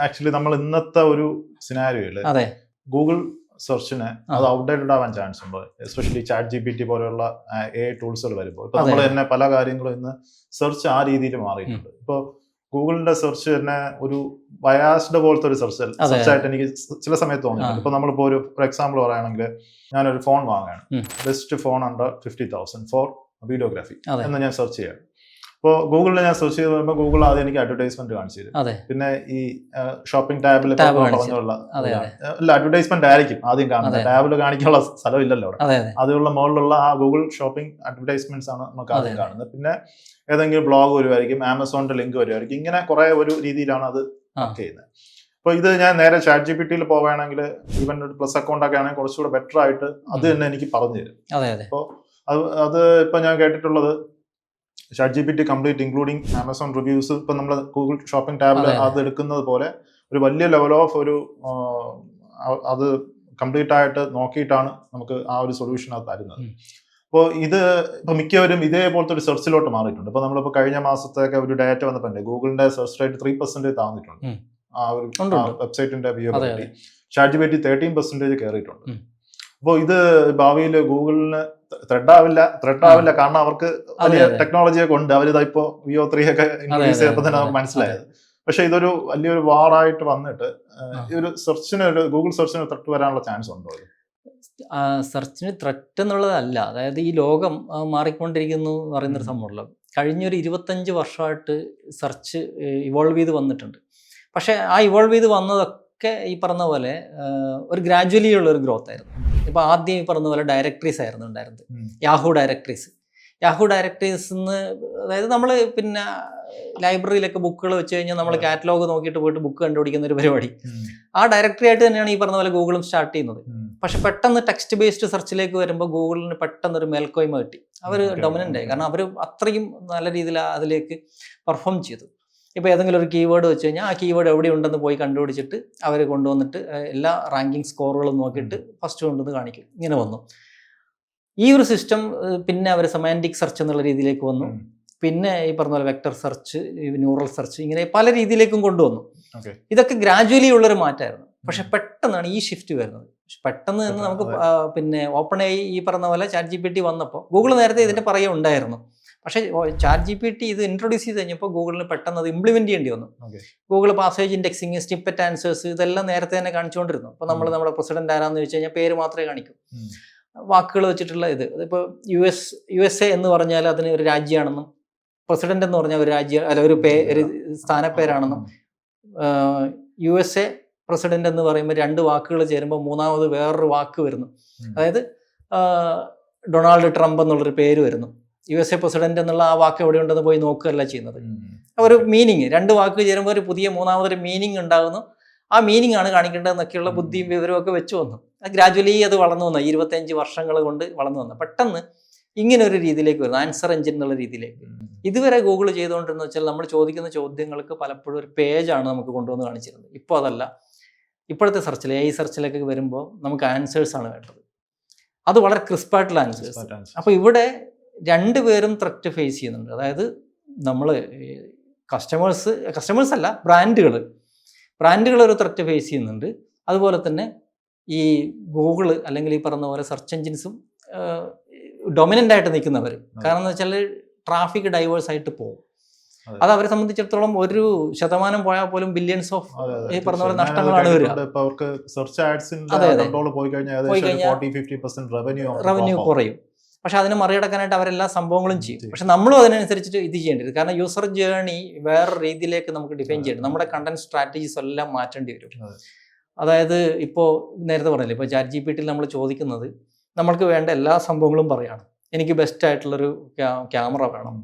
Actually നമ്മൾ ഇന്നത്തെ ഒരു സിനാരിയോയില് ഗൂഗിൾ സെർച്ചിന് അത് ഔട്ട്ഡേറ്റഡ് ആവാൻ ചാൻസ് ഉണ്ട്. എസ്പെഷ്യലി ചാറ്റ് GPT പോലെയുള്ള AI ടൂൾസുകൾ വരുമ്പോൾ ഇപ്പൊ നമ്മൾ തന്നെ പല കാര്യങ്ങളും ഇന്ന് സെർച്ച് ആ രീതിയിൽ മാറിയിട്ടുണ്ട്. ഇപ്പൊ ഗൂഗിളിന്റെ സെർച്ച് തന്നെ ഒരു ബയാസ്ഡ് പോലത്തെ ഒരു സെർച്ച് ആയിട്ട് എനിക്ക് ചില സമയത്ത് തോന്നിയിട്ടുണ്ട്. ഇപ്പൊ നമ്മളിപ്പോ ഒരു ഫോർ എക്സാമ്പിൾ പറയുകയാണെങ്കിൽ ഞാനൊരു ഫോൺ വാങ്ങുകയാണ്, best phone under 50,000 for videography എന്ന് ഞാൻ സെർച്ച് ചെയ്യാം. ഇപ്പോൾ ഗൂഗിളിൽ ഞാൻ സെർച്ച് ചെയ്ത് വരുമ്പോൾ ഗൂഗിൾ ആദ്യം എനിക്ക് അഡ്വർടൈസ്മെന്റ് കാണിച്ചു തരും. പിന്നെ ഈ ഷോപ്പിംഗ് ടാബിൽ പറഞ്ഞുള്ള അഡ്വർടൈസ്മെന്റ് ആയിരിക്കും ആദ്യം കാണുന്നത്. ടാബിൽ കാണിക്കാനുള്ള സ്ഥലമില്ലല്ലോ അവിടെ. അതിലുള്ള മുകളിലുള്ള ആ ഗൂഗിൾ ഷോപ്പിംഗ് അഡ്വർടൈസ്മെന്റ്സ് ആണ് നമുക്ക് ആദ്യം കാണുന്നത്. പിന്നെ ഏതെങ്കിലും ബ്ലോഗ് വരുമായിരിക്കും, ആമസോണിന്റെ ലിങ്ക് വരുമായിരിക്കും. ഇങ്ങനെ കുറെ ഒരു രീതിയിലാണ് അത് ചെയ്യുന്നത്. അപ്പോൾ ഇത് ഞാൻ നേരെ ചാറ്റ് GPTയിൽ പോവുകയാണെങ്കിൽ ഈവൻ ഒരു പ്ലസ് അക്കൗണ്ട് ഒക്കെ ആണെങ്കിൽ കുറച്ചുകൂടെ ബെറ്റർ ആയിട്ട് അത് തന്നെ എനിക്ക് പറഞ്ഞു തരും. അപ്പോൾ അത് ഇപ്പൊ ഞാൻ കേട്ടിട്ടുള്ളത് chat GPT complete including Amazon reviews ഇപ്പൊ നമ്മൾ ഗൂഗിൾ ഷോപ്പിംഗ് ടാബിൽ അത് എടുക്കുന്നത് പോലെ ഒരു വലിയ ലെവൽ ഓഫ് ഒരു അത് കംപ്ലീറ്റ് ആയിട്ട് നോക്കിയിട്ടാണ് നമുക്ക് ആ ഒരു സൊല്യൂഷൻ അത് തരുന്നത്. അപ്പോൾ ഇത് ഇപ്പൊ മിക്കവരും ഇതേപോലത്തെ ഒരു സെർച്ചിലോട്ട് മാറിയിട്ടുണ്ട്. ഇപ്പൊ നമ്മളിപ്പോ കഴിഞ്ഞ മാസത്തൊക്കെ ഒരു ഡേറ്റ വന്നപ്പോൾ ഗൂഗിളിന്റെ സെർച്ച് റേറ്റ് 3% താന്നിട്ടുണ്ട്. ആ ഒരു വെബ്സൈറ്റിന്റെ വ്യൂബിലിറ്റി. ചാറ്റ് GPT 13% കയറിയിട്ടുണ്ട്. അപ്പോൾ ഇത് ഭാവിയിൽ ഗൂഗിളിന് ത്രെഡ് ആവില്ല കാരണം അവർക്ക് വലിയ ടെക്നോളജിയൊക്കെ ഉണ്ട്. അവരിതാ ഇപ്പോ VO3 ഒക്കെ ഇൻക്രീസ് ചെയ്തപ്പോൾ തന്നെ മനസ്സിലായത്. പക്ഷെ ഇതൊരു വലിയൊരു വാറായിട്ട് വന്നിട്ട് ഒരു സെർച്ചിന് ഗൂഗിൾ സെർച്ചിന് ത്രെട്ട് വരാനുള്ള ചാൻസ് ഉണ്ടോ? സെർച്ചിന് ത്രെട്ട് എന്നുള്ളതല്ല, അതായത് ഈ ലോകം മാറിക്കൊണ്ടിരിക്കുന്നു എന്ന് പറയുന്നൊരു സംഭവമുള്ളത്. കഴിഞ്ഞൊരു 25 വർഷമായിട്ട് സെർച്ച് ഇവോൾവ് ചെയ്ത് വന്നിട്ടുണ്ട്. പക്ഷെ ആ ഇവോൾവ് ചെയ്ത് വന്നതൊക്കെ ഈ പറഞ്ഞ പോലെ ഒരു ഗ്രാജുവലി ഉള്ള ഒരു ഗ്രോത്ത് ആയിരുന്നു. ഇപ്പൊ ആദ്യം ഈ പറഞ്ഞ പോലെ ഡയറക്ടറീസ് ആയിരുന്നു ഉണ്ടായിരുന്നത്. യാഹൂ ഡയറക്ടറീസ് അതായത് നമ്മൾ പിന്നെ ലൈബ്രറിയിലൊക്കെ ബുക്കുകൾ വെച്ച് കഴിഞ്ഞാൽ നമ്മൾ കാറ്റലോഗ് നോക്കിയിട്ട് പോയിട്ട് ബുക്ക് കണ്ടുപിടിക്കുന്ന ഒരു പരിപാടി. ആ ഡയറക്ടറി ആയിട്ട് തന്നെയാണ് ഈ പറഞ്ഞ പോലെ ഗൂഗിളും സ്റ്റാർട്ട് ചെയ്യുന്നത്. പക്ഷെ പെട്ടെന്ന് ടെക്സ്റ്റ് ബേസ്ഡ് സെർച്ചിലേക്ക് വരുമ്പോൾ ഗൂഗിളിന് പെട്ടെന്ന് ഒരു മേൽക്കോയ്മ കിട്ടി. അവർ ഡൊമിനന്റ് ആയി. കാരണം അവർ അത്രയും നല്ല രീതിയിൽ അതിലേക്ക് പെർഫോം ചെയ്തു. ഇപ്പോൾ ഏതെങ്കിലും ഒരു കീവേഡ് വെച്ച് കഴിഞ്ഞാൽ ആ കീവേഡ് എവിടെ ഉണ്ടെന്ന് പോയി കണ്ടുപിടിച്ചിട്ട് അവർ കൊണ്ടുവന്നിട്ട് എല്ലാ റാങ്കിങ് സ്കോറുകളും നോക്കിയിട്ട് ഫസ്റ്റ് കൊണ്ടുവന്ന് കാണിക്കും. ഇങ്ങനെ വന്നു ഈ ഒരു സിസ്റ്റം. പിന്നെ അവർ സെമാൻറ്റിക് സെർച്ച് എന്നുള്ള രീതിയിലേക്ക് വന്നു. പിന്നെ ഈ പറഞ്ഞ പോലെ വെക്ടർ സെർച്ച്, ന്യൂറൽ സെർച്ച്, ഇങ്ങനെ പല രീതിയിലേക്കും കൊണ്ടുവന്നു. ഇതൊക്കെ ഗ്രാജുവലി ഉള്ളൊരു മാറ്റമായിരുന്നു. പക്ഷെ പെട്ടെന്നാണ് ഈ ഷിഫ്റ്റ് വരുന്നത്. പെട്ടെന്ന് നമുക്ക് പിന്നെ ഓപ്പൺ ആയി ഈ പറഞ്ഞ പോലെ ചാറ്റ് GPT വന്നപ്പോൾ ഗൂഗിൾ നേരത്തെ ഇതിന്റെ പറയുക ഉണ്ടായിരുന്നു. പക്ഷേ ചാറ്റ് GPT ഇത് ഇൻട്രൊഡ്യൂസ് ചെയ്ത് കഴിഞ്ഞപ്പോൾ ഗൂഗിളിന് പെട്ടെന്ന് അത് ഇംപ്ലിമെന്റ് ചെയ്യേണ്ടി വന്നു. Google passage indexing, snippet answers ഇതെല്ലാം നേരത്തെ തന്നെ കാണിച്ചുകൊണ്ടിരുന്നു. അപ്പോൾ നമ്മുടെ പ്രസിഡന്റ് ആരാന്ന് ചോദിച്ചു കഴിഞ്ഞാൽ പേര് മാത്രമേ കാണിക്കൂ, വാക്കുകൾ വെച്ചിട്ടുള്ള ഇപ്പോൾ USA എന്ന് പറഞ്ഞാൽ അതിന് ഒരു രാജ്യമാണെന്നും, പ്രസിഡന്റ് എന്ന് പറഞ്ഞാൽ ഒരു രാജ്യം അല്ല ഒരു സ്ഥാനപ്പേരാണെന്നും, USA പ്രസിഡന്റ് എന്ന് പറയുമ്പോൾ 2 വാക്കുകൾ ചേരുമ്പോൾ മൂന്നാമത് വേറൊരു വാക്ക് വരുന്നു. അതായത് ഡൊണാൾഡ് ട്രംപ് എന്നുള്ളൊരു പേര് വരുന്നു. USA പ്രസിഡന്റ് എന്നുള്ള ആ വാക്ക് എവിടെ ഉണ്ടെന്ന് പോയി നോക്കുകയല്ല ചെയ്യുന്നത്. ഒരു മീനിങ്, 2 വാക്ക് ചേരുമ്പോൾ ഒരു പുതിയ മൂന്നാമതൊരു മീനിങ് ഉണ്ടാകുന്നു. ആ മീനിങ് ആണ് കാണിക്കേണ്ടതെന്നൊക്കെയുള്ള ബുദ്ധിയും വിവരവും ഒക്കെ വെച്ച് വന്നു. ഗ്രാജുവലി അത് വളർന്നു വന്നു. 25 വർഷങ്ങൾ കൊണ്ട് വളർന്നു വന്നു. പെട്ടെന്ന് ഇങ്ങനെ ഒരു രീതിയിലേക്ക് വരുന്നു, ആൻസർ എഞ്ചിൻ എന്നുള്ള രീതിയിലേക്ക്. ഇതുവരെ ഗൂഗിൾ ചെയ്തുകൊണ്ടിരുന്ന വെച്ചാൽ നമ്മൾ ചോദിക്കുന്ന ചോദ്യങ്ങൾക്ക് പലപ്പോഴും ഒരു പേജാണ് നമുക്ക് കൊണ്ടുവന്ന് കാണിച്ചിരുന്നത്. ഇപ്പോൾ അതല്ല. ഇപ്പോഴത്തെ സെർച്ചിൽ AI സെർച്ചിലൊക്കെ വരുമ്പോൾ നമുക്ക് ആൻസേഴ്സാണ് വേണ്ടത്. അത് വളരെ ക്രിസ്പായിട്ടുള്ള ആൻസേഴ്സ്. അപ്പോൾ ഇവിടെ 2 പേരും ത്രെറ്റ് ഫേസ് ചെയ്യുന്നുണ്ട്. അതായത് നമ്മൾ കസ്റ്റമേഴ്സ് അല്ല, ബ്രാൻഡുകൾ ഒരു ത്രെറ്റ് ഫേസ് ചെയ്യുന്നുണ്ട്. അതുപോലെ തന്നെ ഈ ഗൂഗിൾ അല്ലെങ്കിൽ ഈ പറഞ്ഞ പോലെ സെർച്ച് എഞ്ചിൻസും ഡൊമിനൻ്റ് ആയിട്ട് നിൽക്കുന്നവർ. കാരണം എന്ന് വെച്ചാൽ ട്രാഫിക് ഡൈവേഴ്സ് ആയിട്ട് പോകും. അത് അവരെ സംബന്ധിച്ചിടത്തോളം 1% പോയാൽ പോലും ബില്യൺസ് ഓഫ് ഈ പറഞ്ഞ പോലെ നഷ്ടങ്ങളാണ് വരിക. റവന്യൂ കുറയും. പക്ഷെ അതിനെ മറികടക്കാനായിട്ട് അവരെല്ലാ സംഭവങ്ങളും ചെയ്യും. പക്ഷെ നമ്മളും അതിനനുസരിച്ചിട്ട് ഇത് ചെയ്യേണ്ടി വരും. കാരണം യൂസർ ജേർണി വേറെ രീതിയിലേക്ക് നമുക്ക് ഡിഫൈൻ ചെയ്യണം. നമ്മുടെ കണ്ടന്റ് സ്ട്രാറ്റജീസ് എല്ലാം മാറ്റേണ്ടി വരും. അതായത് ഇപ്പോൾ നേരത്തെ പറഞ്ഞില്ലേ, ഇപ്പോൾ ചാറ്റ് GPTയിൽ നമ്മൾ ചോദിക്കുന്നത് നമ്മൾക്ക് വേണ്ട എല്ലാ സംഭവങ്ങളും പറയാണ്. എനിക്ക് ബെസ്റ്റ് ആയിട്ടുള്ളൊരു ക്യാമറ വേണം,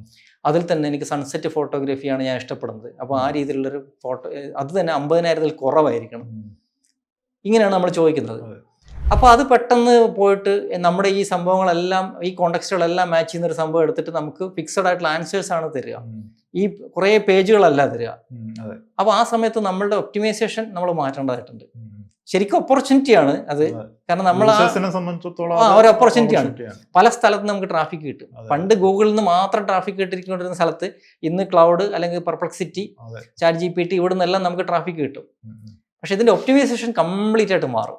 അതിൽ തന്നെ എനിക്ക് സൺസെറ്റ് ഫോട്ടോഗ്രാഫിയാണ് ഞാൻ ഇഷ്ടപ്പെടുന്നത്. അപ്പോൾ ആ രീതിയിലുള്ളൊരു ഫോട്ടോ അത് തന്നെ 50,000-ൽ കുറവായിരിക്കണം. ഇങ്ങനെയാണ് നമ്മൾ ചോദിക്കുന്നത്. അപ്പോൾ അത് പെട്ടെന്ന് പോയിട്ട് നമ്മുടെ ഈ സംഭവങ്ങളെല്ലാം, ഈ കോണ്ടക്സ്റ്റുകളെല്ലാം മാച്ച് ചെയ്യുന്നൊരു സംഭവം എടുത്തിട്ട് നമുക്ക് ഫിക്സഡ് ആയിട്ടുള്ള ആൻസേഴ്സ് ആണ് തരിക. ഈ കുറേ പേജുകളല്ല തരിക. അപ്പോൾ ആ സമയത്ത് നമ്മളുടെ ഒപ്റ്റിമൈസേഷൻ നമ്മൾ മാറ്റേണ്ടതായിട്ടുണ്ട്. ശരിക്കും ഓപ്പർച്യൂണിറ്റിയാണ് അത്. കാരണം നമ്മൾ സംബന്ധിച്ചിടത്തോളം ഒരു ഓപ്പർച്യൂണിറ്റിയാണ്. പല സ്ഥലത്ത് നമുക്ക് ട്രാഫിക് കിട്ടും. പണ്ട് ഗൂഗിളിൽ നിന്ന് മാത്രം ട്രാഫിക് കിട്ടിക്കൊണ്ടിരുന്ന സ്ഥലത്ത് ഇന്ന് ക്ലൗഡ് അല്ലെങ്കിൽ പെർപ്ലക്സിറ്റി, ചാറ്റ് GPT ഇവിടെ നിന്നെല്ലാം നമുക്ക് ട്രാഫിക് കിട്ടും. പക്ഷെ ഇതിന്റെ ഒപ്റ്റിമൈസേഷൻ കംപ്ലീറ്റ് ആയിട്ട് മാറും.